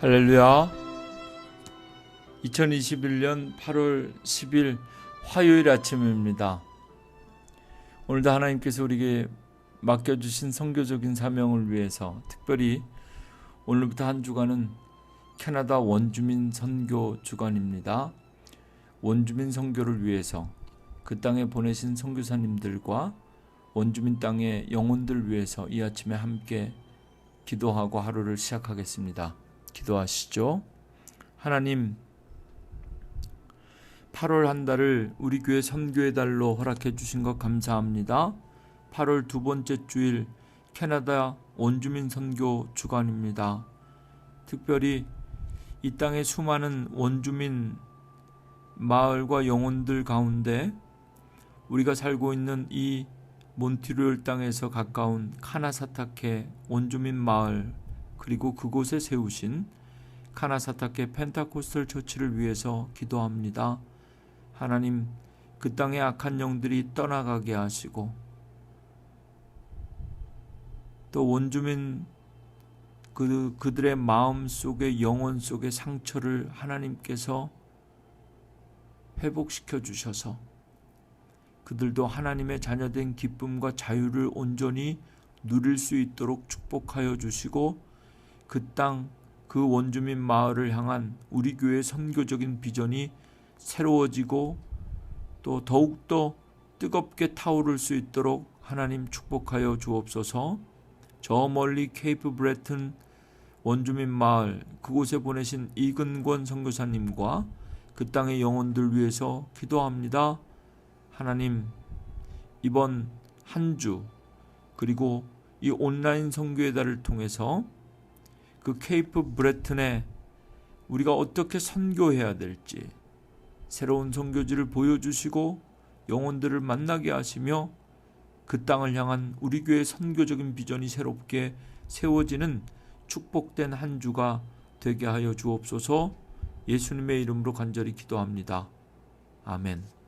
할렐루야. 2021년 8월 10일 화요일 아침입니다. 오늘도 하나님께서 우리에게 맡겨주신 선교적인 사명을 위해서 특별히 오늘부터 한 주간은 캐나다 원주민 선교 주간입니다. 원주민 선교를 위해서 그 땅에 보내신 선교사님들과 원주민 땅의 영혼들 위해서 이 아침에 함께 기도하고 하루를 시작하겠습니다. 기도하시죠. 하나님, 8월 한 달을 우리 교회 선교의 달로 허락해 주신 것 감사합니다. 8월 두 번째 주일 캐나다 원주민 선교 주간입니다. 특별히 이 땅의 수많은 원주민 마을과 영혼들 가운데 우리가 살고 있는 이 몬트리올 땅에서 가까운 카나사타케 원주민 마을, 그리고 그곳에 세우신 카나사타케 펜타코스털 처치를 위해서 기도합니다. 하나님, 그 땅의 악한 영들이 떠나가게 하시고 또 원주민 그들의 마음 속에, 영혼 속의 상처를 하나님께서 회복시켜 주셔서 그들도 하나님의 자녀된 기쁨과 자유를 온전히 누릴 수 있도록 축복하여 주시고 그 땅, 그 원주민 마을을 향한 우리 교회의 선교적인 비전이 새로워지고 또 더욱더 뜨겁게 타오를 수 있도록 하나님 축복하여 주옵소서. 저 멀리 케이프 브레튼 원주민 마을, 그곳에 보내신 이근권 선교사님과 그 땅의 영혼들 위해서 기도합니다. 하나님, 이번 한 주 그리고 이 온라인 선교의 달을 통해서 그 케이프 브레튼에 우리가 어떻게 선교해야 될지 새로운 선교지를 보여주시고 영혼들을 만나게 하시며 그 땅을 향한 우리 교회의 선교적인 비전이 새롭게 세워지는 축복된 한 주가 되게 하여 주옵소서. 예수님의 이름으로 간절히 기도합니다. 아멘.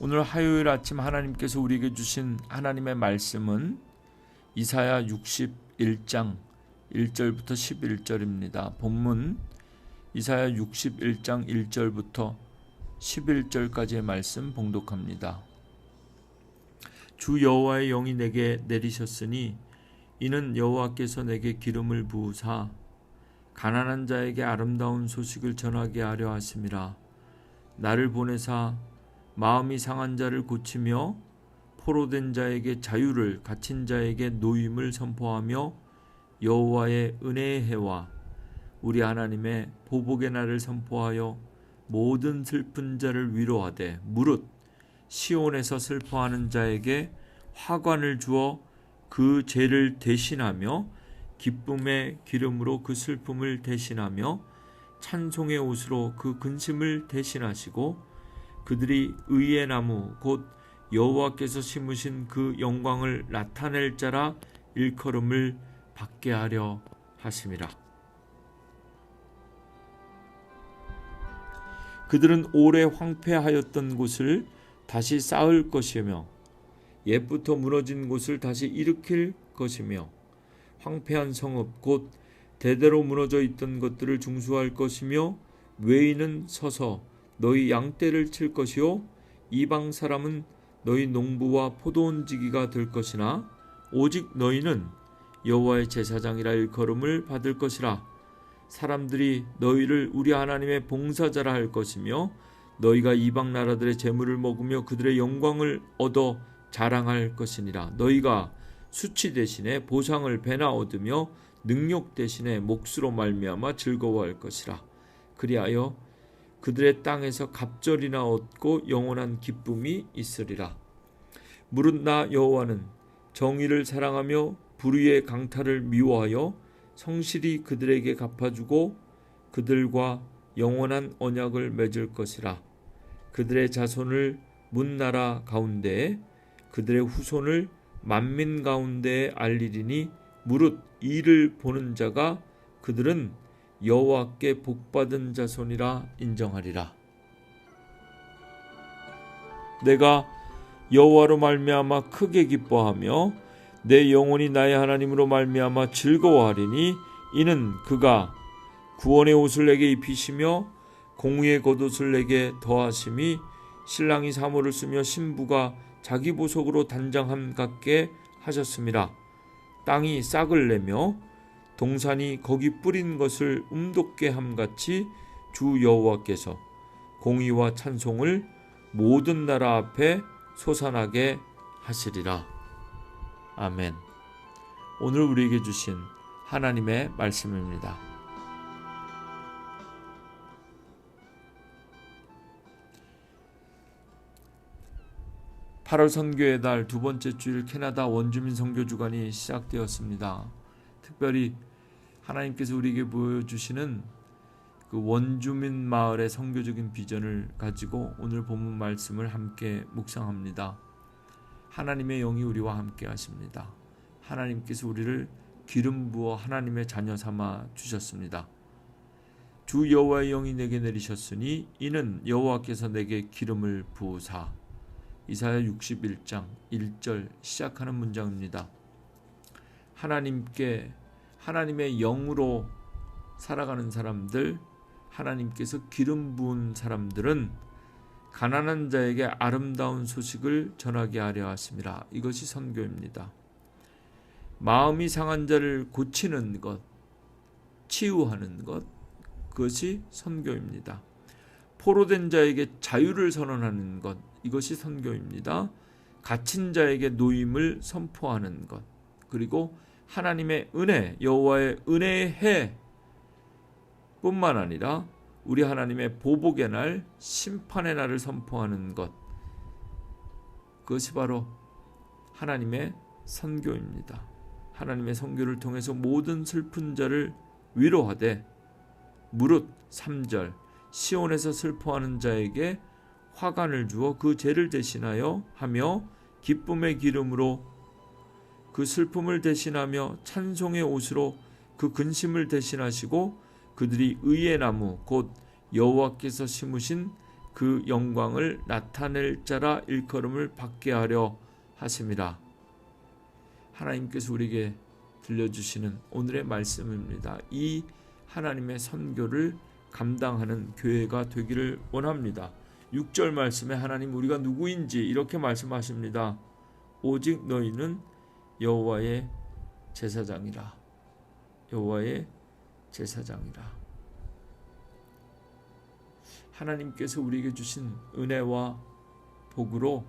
오늘 화요일 아침 하나님께서 우리에게 주신 하나님의 말씀은 이사야 61장 1절부터 11절입니다. 본문 이사야 61장 1절부터 11절까지의 말씀 봉독합니다. 주 여호와의 영이 내게 내리셨으니 이는 여호와께서 내게 기름을 부으사 가난한 자에게 아름다운 소식을 전하게 하려 하심이라. 나를 보내사 마음이 상한 자를 고치며 포로된 자에게 자유를, 갇힌 자에게 노임을 선포하며 여호와의 은혜의 해와 우리 하나님의 보복의 날을 선포하여 모든 슬픈 자를 위로하되 무릇 시온에서 슬퍼하는 자에게 화관을 주어 그 죄를 대신하며 기쁨의 기름으로 그 슬픔을 대신하며 찬송의 옷으로 그 근심을 대신하시고 그들이 의의 나무 곧 여호와께서 심으신 그 영광을 나타낼 자라 일컬음을 받게 하려 하심이라. 그들은 오래 황폐하였던 곳을 다시 쌓을 것이며 옛부터 무너진 곳을 다시 일으킬 것이며 황폐한 성읍 곧 대대로 무너져 있던 것들을 중수할 것이며 외인은 서서 너희 양떼를 칠 것이요 이방 사람은 너희 농부와 포도원지기가 될 것이나 오직 너희는 여호와의 제사장이라 일컬음을 받을 것이라. 사람들이 너희를 우리 하나님의 봉사자라 할 것이며 너희가 이방 나라들의 재물을 먹으며 그들의 영광을 얻어 자랑할 것이니라. 너희가 수치 대신에 보상을 배나 얻으며 능력 대신에 몫으로 말미암아 즐거워할 것이라. 그리하여 그들의 땅에서 갑절이나 얻고 영원한 기쁨이 있으리라. 무릇 나 여호와는 정의를 사랑하며 불의의 강탈을 미워하여 성실히 그들에게 갚아주고 그들과 영원한 언약을 맺을 것이라. 그들의 자손을 문나라 가운데에 그들의 후손을 만민 가운데에 알리리니 무릇 이를 보는 자가 그들은 여호와께 복받은 자손이라 인정하리라. 내가 여호와로 말미암아 크게 기뻐하며 내 영혼이 나의 하나님으로 말미암아 즐거워하리니 이는 그가 구원의 옷을 내게 입히시며 공의의 겉옷을 내게 더하심이 신랑이 사모를 쓰며 신부가 자기 보석으로 단장함 같게 하셨음이라. 땅이 싹을 내며 동산이 거기 뿌린 것을 움돋게 함같이 주 여호와께서 공의와 찬송을 모든 나라 앞에 솟아나게 하시리라. 아멘. 오늘 우리에게 주신 하나님의 말씀입니다. (8월) 선교의 달 두 번째 주일 캐나다 원주민 선교 주간이 시작되었습니다. 특별히 하나님께서 우리에게 보여주시는 그 원주민 마을의 선교적인 비전을 가지고 오늘 본문 말씀을 함께 묵상합니다. 하나님의 영이 우리와 함께 하십니다. 하나님께서 우리를 기름 부어 하나님의 자녀 삼아 주셨습니다. 주 여호와의 영이 내게 내리셨으니 이는 여호와께서 내게 기름을 부으사. 이사야 61장 1절 시작하는 문장입니다. 하나님의 영으로 살아가는 사람들, 하나님께서 기름 부은 사람들은 가난한 자에게 아름다운 소식을 전하게 하려 하심이라. 이것이 선교입니다. 마음이 상한 자를 고치는 것, 치유하는 것, 그것이 선교입니다. 포로된 자에게 자유를 선언하는 것, 이것이 선교입니다. 갇힌 자에게 노임을 선포하는 것, 그리고 하나님의 은혜, 여호와의 은혜의 해 뿐만 아니라 우리 하나님의 보복의 날, 심판의 날을 선포하는 것, 그것이 바로 하나님의 선교입니다. 하나님의 선교를 통해서 모든 슬픈 자를 위로하되 무릇 3절 시온에서 슬퍼하는 자에게 화관을 주어 그 죄를 대신하여 하며 기쁨의 기름으로 그 슬픔을 대신하며 찬송의 옷으로 그 근심을 대신하시고 그들이 의의 나무 곧 여호와께서 심으신 그 영광을 나타낼 자라 일컬음을 받게 하려 하심이라. 하나님께서 우리에게 들려주시는 오늘의 말씀입니다. 이 하나님의 선교를 감당하는 교회가 되기를 원합니다. 6절 말씀에 하나님 우리가 누구인지 이렇게 말씀하십니다. 오직 너희는 여호와의 제사장이라. 여호와의 제사장이라. 하나님께서 우리에게 주신 은혜와 복으로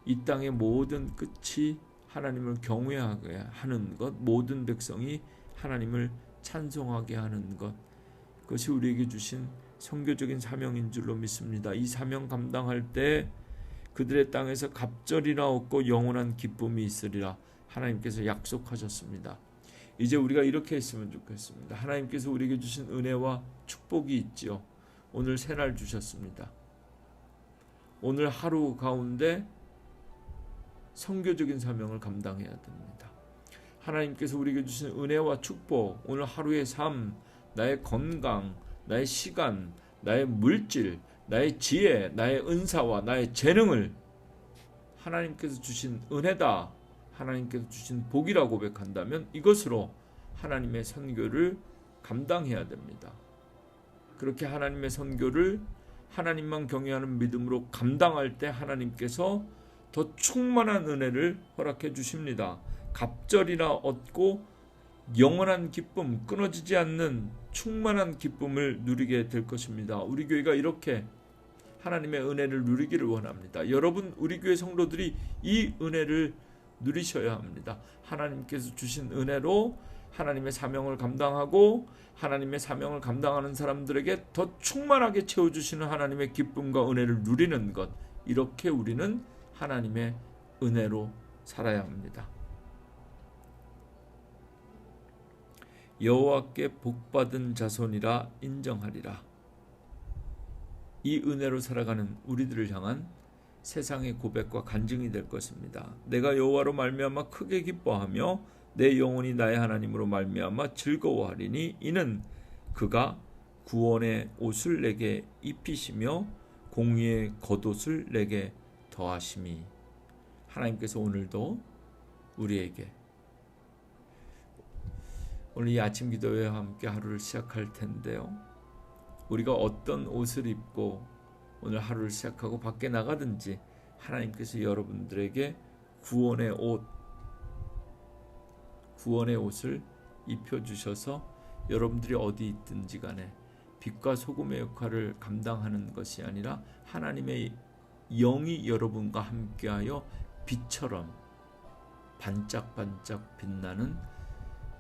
이 땅의 모든 끝이 하나님을 경외하게 하는 것, 모든 백성이 하나님을 찬송하게 하는 것, 그것이 우리에게 주신 선교적인 사명인 줄로 믿습니다. 이 사명 감당할 때 그들의 땅에서 갑절이나 얻고 영원한 기쁨이 있으리라 하나님께서 약속하셨습니다. 이제 우리가 이렇게 했으면 좋겠습니다. 하나님께서 우리에게 주신 은혜와 축복이 있지요. 오늘 새날 주셨습니다. 오늘 하루 가운데 선교적인 사명을 감당해야 됩니다. 하나님께서 우리에게 주신 은혜와 축복, 오늘 하루의 삶, 나의 건강, 나의 시간, 나의 물질, 나의 지혜, 나의 은사와 나의 재능을 하나님께서 주신 은혜다, 하나님께서 주신 복이라고 고백한다면 이것으로 하나님의 선교를 감당해야 됩니다. 그렇게 하나님의 선교를 하나님만 경외하는 믿음으로 감당할 때 하나님께서 더 충만한 은혜를 허락해 주십니다. 갑절이나 얻고 영원한 기쁨, 끊어지지 않는 충만한 기쁨을 누리게 될 것입니다. 우리 교회가 이렇게 하나님의 은혜를 누리기를 원합니다. 여러분, 우리 교회 성도들이 이 은혜를 누리셔야 합니다. 하나님께서 주신 은혜로 하나님의 사명을 감당하고 하나님의 사명을 감당하는 사람들에게 더 충만하게 채워주시는 하나님의 기쁨과 은혜를 누리는 것, 이렇게 우리는 하나님의 은혜로 살아야 합니다. 여호와께 복받은 자손이라 인정하리라. 이 은혜로 살아가는 우리들을 향한 세상의 고백과 간증이 될 것입니다. 내가 여호와로 말미암아 크게 기뻐하며 내 영혼이 나의 하나님으로 말미암아 즐거워하리니 이는 그가 구원의 옷을 내게 입히시며 공의의 겉옷을 내게 더하심이. 하나님께서 오늘도 우리에게 오늘 이 아침 기도회와 함께 하루를 시작할 텐데요. 우리가 어떤 옷을 입고 오늘 하루를 시작하고 밖에 나가든지 하나님께서 여러분들에게 구원의 옷을 입혀주셔서 여러분들이 어디 있든지 간에 빛과 소금의 역할을 감당하는 것이 아니라 하나님의 영이 여러분과 함께하여 빛처럼 반짝반짝 빛나는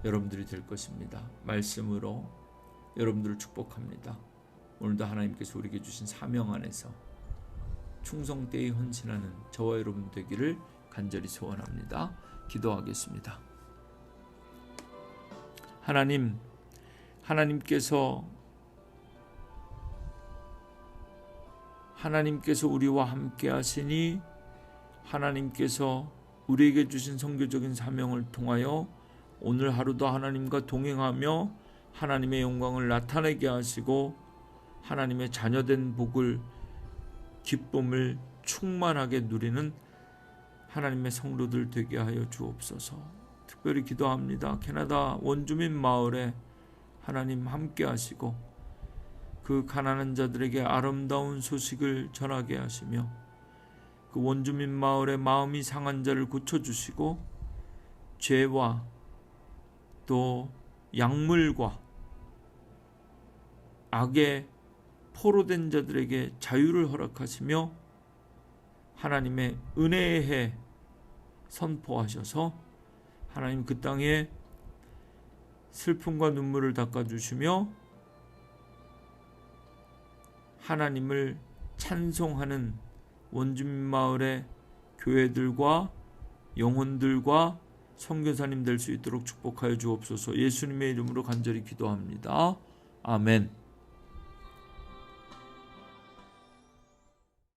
여러분들이 될 것입니다. 말씀으로 여러분들을 축복합니다. 오늘도 하나님께서 우리에게 주신 사명 안에서 충성되이 헌신하는 저와 여러분 되기를 간절히 소원합니다. 기도하겠습니다. 하나님께서 우리와 함께 하시니 하나님께서 우리에게 주신 선교적인 사명을 통하여 오늘 하루도 하나님과 동행하며 하나님의 영광을 나타내게 하시고 하나님의 자녀된 복을 기쁨을 충만하게 누리는 하나님의 성도들 되게 하여 주옵소서. 특별히 기도합니다. 캐나다 원주민 마을에 하나님 함께 하시고 그 가난한 자들에게 아름다운 소식을 전하게 하시며 그 원주민 마을의 마음이 상한 자를 고쳐주시고 죄와 또 약물과 악에 포로된 자들에게 자유를 허락하시며 하나님의 은혜의 해 선포하셔서 하나님 그 땅에 슬픔과 눈물을 닦아주시며 하나님을 찬송하는 원주민 마을의 교회들과 영혼들과 선교사님 될 수 있도록 축복하여 주옵소서. 예수님의 이름으로 간절히 기도합니다. 아멘.